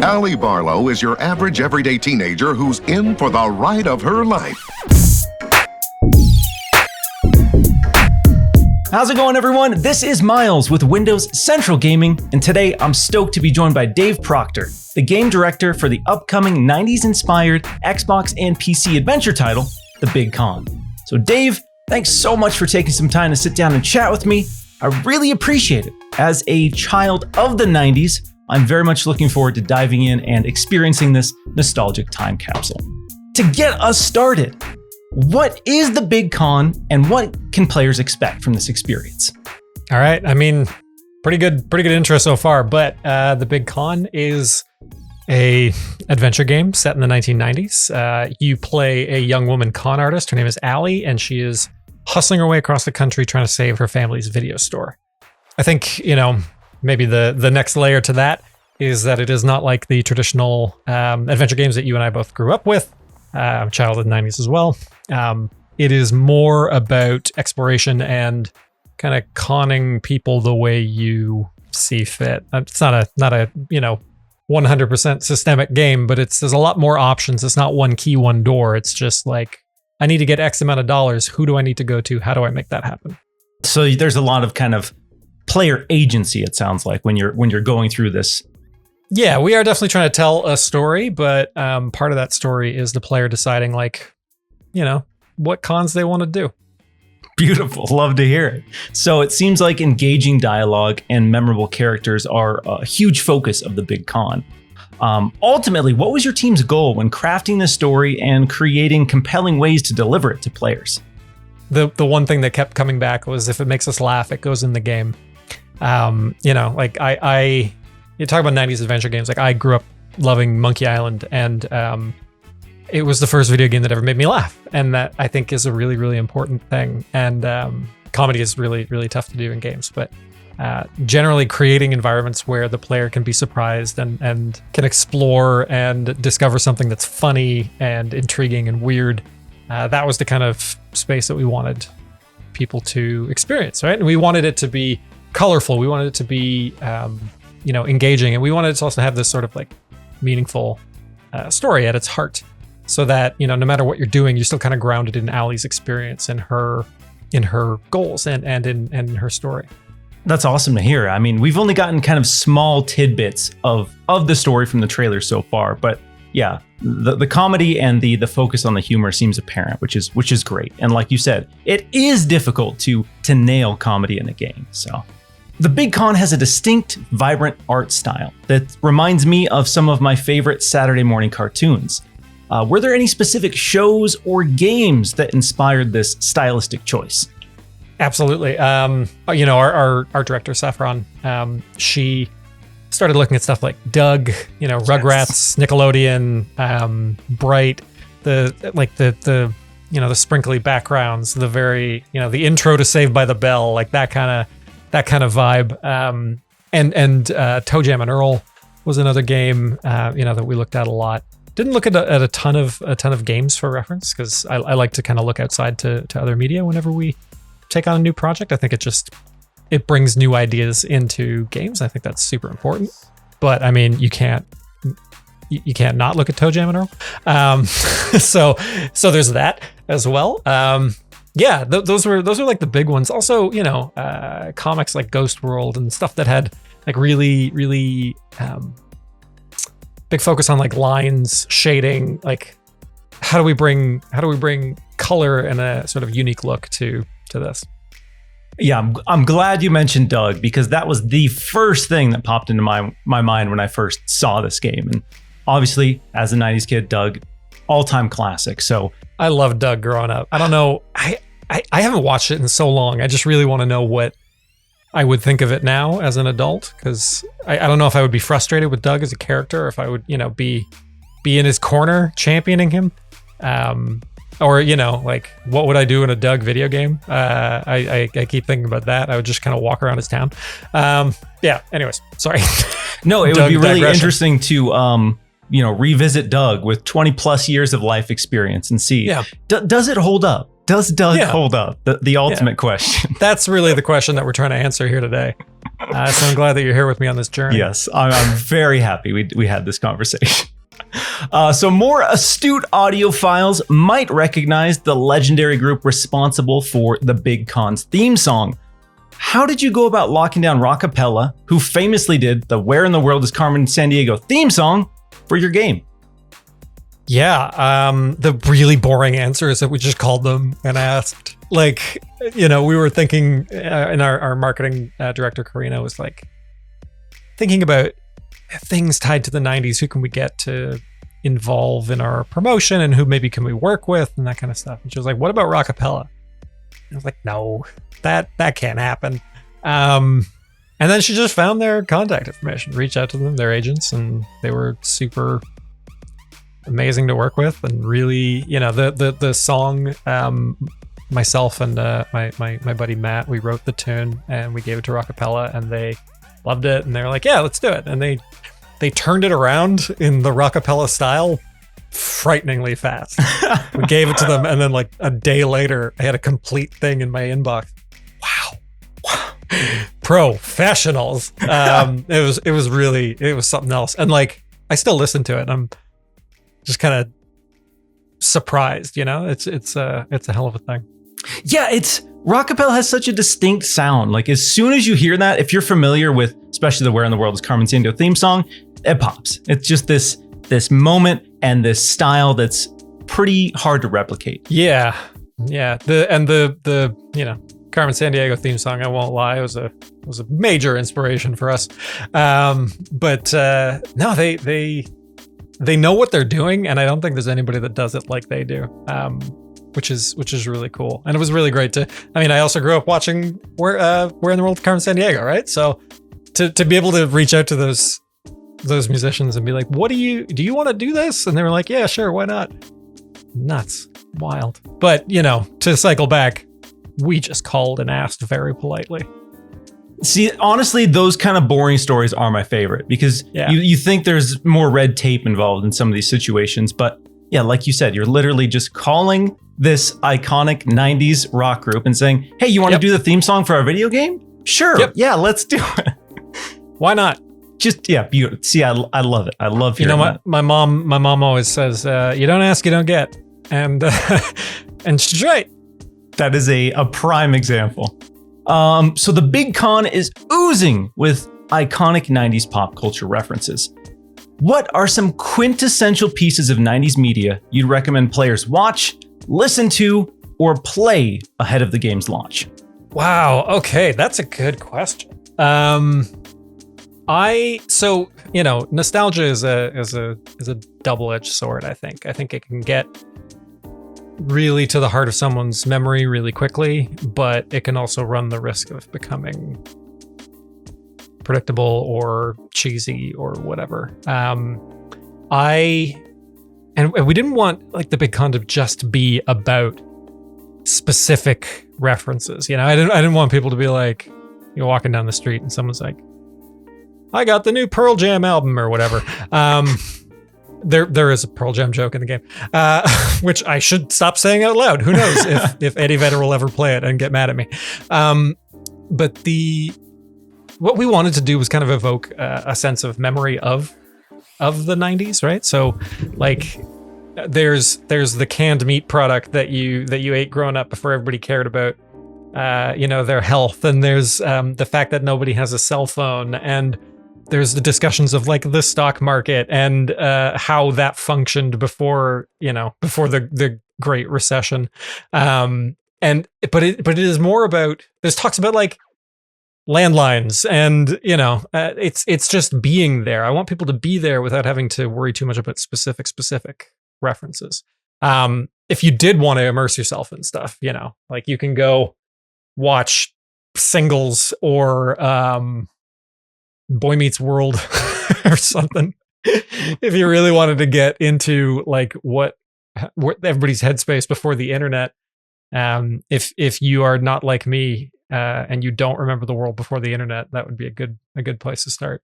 Allie Barlow is your average everyday teenager who's in for the ride of her life. How's it going, everyone? This is Miles with Windows Central Gaming, and today I'm stoked to be joined by Dave Proctor, the game director for the upcoming 90s-inspired Xbox and PC adventure title, The Big Con. So Dave, thanks so much for taking some time to sit down and chat with me. I really appreciate it. As a child of the 90s, I'm very much looking forward to diving in and experiencing this nostalgic time capsule. To get us started, what is the Big Con and what can players expect from this experience? All right. I mean, pretty good intro so far, but the Big Con is a adventure game set in the 1990s. You play a young woman con artist. Her name is Allie, and she is hustling her way across the country trying to save her family's video store. I think, maybe the next layer to that is that it is not like the traditional adventure games that you and I both grew up with. I'm a child of the 90s as well. It is more about exploration and kind of conning people the way you see fit. It's not a 100% systemic game, but there's a lot more options. It's not one key, one door. It's just like, I need to get X amount of dollars. Who do I need to go to? How do I make that happen? So there's a lot of kind of player agency, it sounds like, when you're going through this. Yeah, we are definitely trying to tell a story, but part of that story is the player deciding, what cons they want to do. Beautiful. Love to hear it. So it seems like engaging dialogue and memorable characters are a huge focus of the Big Con. Ultimately, what was your team's goal when crafting this story and creating compelling ways to deliver it to players? The one thing that kept coming back was, if it makes us laugh, it goes in the game. You talk about 90s adventure games. Like, I grew up loving Monkey Island, and it was the first video game that ever made me laugh. And that, I think, is a really, really important thing. And comedy is really, really tough to do in games. But generally creating environments where the player can be surprised and can explore and discover something that's funny and intriguing and weird. That was the kind of space that we wanted people to experience, right? And we wanted it to be colorful. We wanted it to be engaging, and we wanted it to also have this sort of like meaningful story at its heart, so that no matter what you're doing, you're still kind of grounded in Allie's experience and her goals and in her story. That's awesome to hear. I mean, we've only gotten kind of small tidbits of the story from the trailer so far, but yeah, the comedy and the focus on the humor seems apparent, which is great. And like you said, it is difficult to nail comedy in a game. So the Big Con has a distinct, vibrant art style that reminds me of some of my favorite Saturday morning cartoons. Were there any specific shows or games that inspired this stylistic choice? Absolutely. Our director, Saffron, she started looking at stuff like Doug, Rugrats, Nickelodeon, Bright, the sprinkly backgrounds, the very, the intro to Saved by the Bell, like that kind of vibe. And Toe Jam and Earl was another game, that we looked at a lot. Didn't look at a ton of games for reference, because I like to kind of look outside to other media whenever we take on a new project. I think it brings new ideas into games. I think that's super important. But I mean, you can't not look at Toe Jam and Earl. So there's that as well. Those were like the big ones. Also, comics like Ghost World and stuff that had like really, really big focus on like lines, shading. Like, how do we bring color and a sort of unique look to this? Yeah, I'm glad you mentioned Doug, because that was the first thing that popped into my mind when I first saw this game. And obviously, as a 90s kid, Doug, all-time classic. So I loved Doug growing up. I don't know. I haven't watched it in so long. I just really want to know what I would think of it now as an adult, because I don't know if I would be frustrated with Doug as a character, or if I would, be in his corner championing him. Or, like, what would I do in a Doug video game? I keep thinking about that. I would just kind of walk around his town. Anyways, sorry. No, it would be really interesting to, revisit Doug with 20 plus years of life experience and see, does it hold up? Does Doug hold up? The ultimate question. That's really the question that we're trying to answer here today. So I'm glad that you're here with me on this journey. Yes, I'm very happy we had this conversation. So more astute audiophiles might recognize the legendary group responsible for the Big Con's theme song. How did you go about locking down Rockapella, who famously did the Where in the World is Carmen Sandiego theme song for your game? Yeah, the really boring answer is that we just called them and asked. Like, we were thinking, and our marketing director, Karina, was like, thinking about things tied to the 90s. Who can we get to involve in our promotion, and who maybe can we work with, and that kind of stuff. And she was like, what about Rockapella? And I was like, no, that can't happen. And then she just found their contact information, reached out to them, their agents, and they were super amazing to work with. And really, the song, myself and my buddy Matt, we wrote the tune and we gave it to Rockapella, and they loved it, and they're like, yeah, let's do it. And they turned it around in the Rockapella style frighteningly fast. We gave it to them, and then like a day later I had a complete thing in my inbox. Wow. Professionals. It was something else. And like, I still listen to it, and I'm just kind of surprised, it's a hell of a thing. Yeah, Rockapella has such a distinct sound. Like, as soon as you hear that, if you're familiar with especially the Where in the World is Carmen Sandiego theme song, it pops. It's just this moment and this style that's pretty hard to replicate. Yeah. The Carmen Sandiego theme song, I won't lie, was a major inspiration for us. But no, they know what they're doing, and I don't think there's anybody that does it like they do. Which is really cool. And it was really great I also grew up watching Where in the World is Carmen Sandiego, right? So to be able to reach out to those musicians and be like, do you want to do this? And they were like, yeah, sure, why not? Nuts. Wild. But, to cycle back, we just called and asked very politely. See, honestly, those kind of boring stories are my favorite, because you think there's more red tape involved in some of these situations. But yeah, like you said, you're literally just calling this iconic 90s rock group and saying, hey, you want to do the theme song for our video game? Sure. Yep. Yeah, let's do it. Why not? Just, beautiful. See, I love it. I love hearing that. My mom always says, you don't ask, you don't get. And and she's right. That is a prime example. So the Big Con is oozing with iconic 90s pop culture references. What are some quintessential pieces of 90s media you'd recommend players watch, listen to, or play ahead of the game's launch? Wow. Okay, that's a good question. Nostalgia is a double-edged sword. I think it can get really to the heart of someone's memory really quickly, but it can also run the risk of becoming predictable or cheesy or whatever. And we didn't want like the Big Con to just be about specific references. I didn't want people to be like, you're walking down the street and someone's like, I got the new Pearl Jam album or whatever. There is a Pearl Jam joke in the game, which I should stop saying out loud. Who knows if Eddie Vedder will ever play it and get mad at me. But what we wanted to do was kind of evoke a sense of memory of the 90s, right? So like there's the canned meat product that you ate growing up before everybody cared about their health, and there's the fact that nobody has a cell phone, and there's the discussions of like the stock market and how that functioned before the Great Recession. But it is more about, there's talks about like landlines, and it's just being there. I want people to be there without having to worry too much about specific references. If you did want to immerse yourself in stuff, like you can go watch Singles or Boy Meets World or something. If you really wanted to get into like what everybody's headspace before the internet, if you are not like me and you don't remember the world before the internet, that would be a good place to start.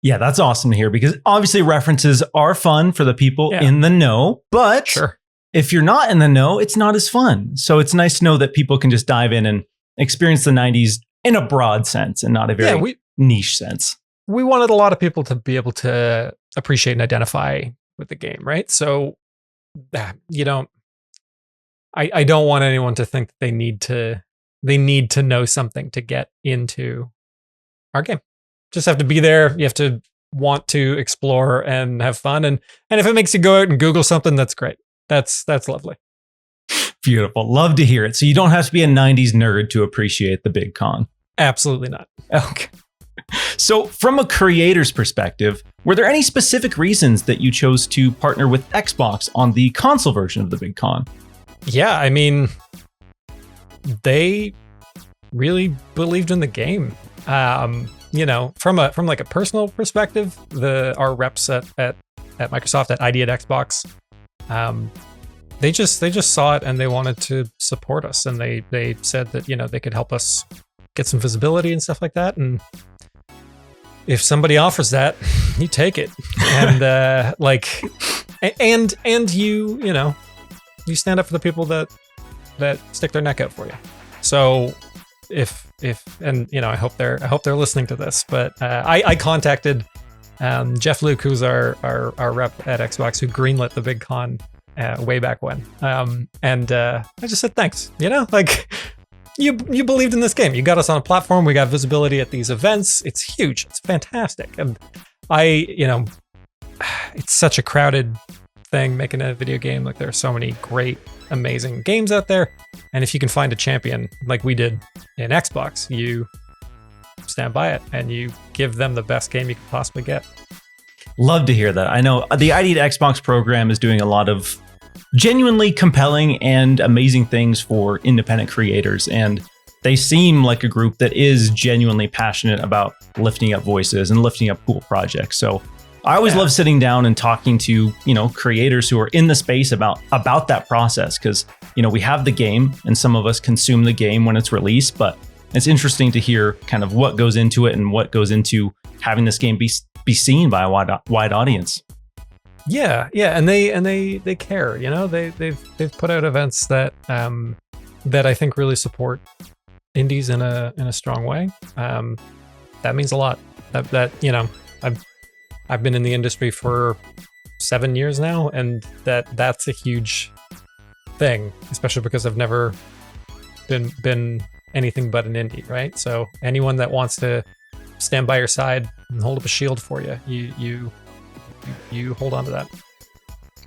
Yeah, that's awesome to hear, because obviously references are fun for the people in the know, but sure, if you're not in the know, it's not as fun. So it's nice to know that people can just dive in and experience the 90s in a broad sense and not a very niche sense. We wanted a lot of people to be able to appreciate and identify with the game, right? So you don't. I don't want anyone to think that they need to know something to get into our game. Just have to be there. You have to want to explore and have fun. And if it makes you go out and Google something, that's great. That's lovely. Beautiful. Love to hear it. So you don't have to be a 90s nerd to appreciate the big con. Absolutely not. Okay. So from a creator's perspective, were there any specific reasons that you chose to partner with Xbox on the console version of the big con? Yeah, I mean, they really believed in the game. You know, from like a personal perspective, our reps at Microsoft, at ID at Xbox, they just saw it and they wanted to support us, and they said that, you know, they could help us get some visibility and stuff like that. And if somebody offers that, you take it. And and you know, you stand up for the people that stick their neck out for you. So if and you know, I hope they're listening to this, but I contacted Jeff Luke, who's our rep at Xbox, who greenlit the big con way back when, and I just said thanks. You know, like, you believed in this game. You got us on a platform. We got visibility at these events. It's huge. It's fantastic. And you know, it's such a crowded thing making a video game. Like, there are so many great, amazing games out there. And if you can find a champion like we did in Xbox, you stand by it and you give them the best game you can possibly get. Love to hear that. I know the ID to Xbox program is doing a lot of genuinely compelling and amazing things for independent creators. And they seem like a group that is genuinely passionate about lifting up voices and lifting up cool projects. So I always love sitting down and talking to, you know, creators who are in the space about that process. Because, you know, we have the game and some of us consume the game when it's released, but it's interesting to hear kind of what goes into it and what goes into having this game be seen by a wide audience. Yeah, and they care. You know, they've put out events that I think really support indies in a strong way. That means a lot. That you know, I've been in the industry for 7 years now, and that's a huge thing, especially because I've never been anything but an indie, right? So anyone that wants to stand by your side and hold up a shield for you, you hold on to that.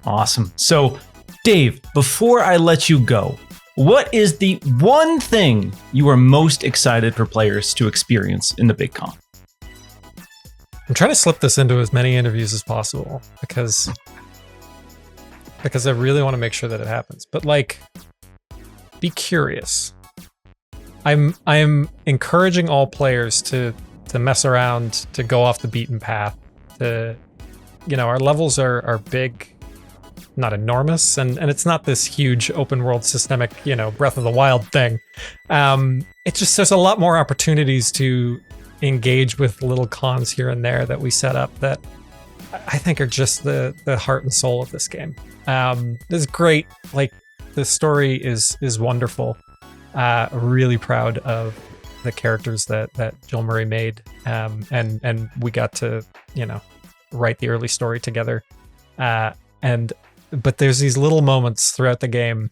Awesome. So, Dave, before I let you go, what is the one thing you are most excited for players to experience in the big con? I'm trying to slip this into as many interviews as possible because I really want to make sure that it happens. But like, be curious. I'm encouraging all players to mess around, to go off the beaten path. You know, our levels are big, not enormous, and it's not this huge open world systemic, you know, Breath of the Wild thing. It's just, there's a lot more opportunities to engage with little cons here and there that we set up that I think are just the heart and soul of this game. This is great. Like, the story is wonderful. Really proud of the characters that Joel Murray made, and we got to, you know, write the early story together. But there's these little moments throughout the game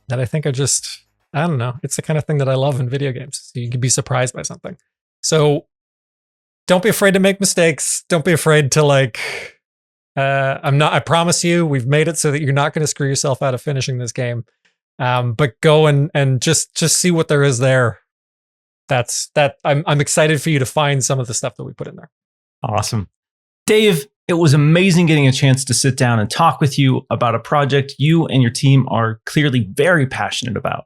that I think are just, I don't know, it's the kind of thing that I love in video games. You can be surprised by something. So don't be afraid to make mistakes. Don't be afraid to, like, I promise you, we've made it so that you're not going to screw yourself out of finishing this game. But go and just see what there is there. I'm excited for you to find some of the stuff that we put in there. Awesome. Dave, it was amazing getting a chance to sit down and talk with you about a project you and your team are clearly very passionate about.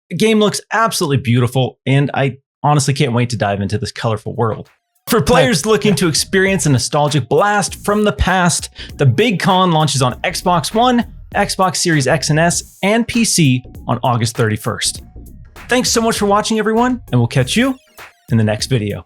The game looks absolutely beautiful, and I honestly can't wait to dive into this colorful world. For players looking to experience a nostalgic blast from the past, the Big Con launches on Xbox One, Xbox Series X and S, and PC on August 31st. Thanks so much for watching, everyone, and we'll catch you in the next video.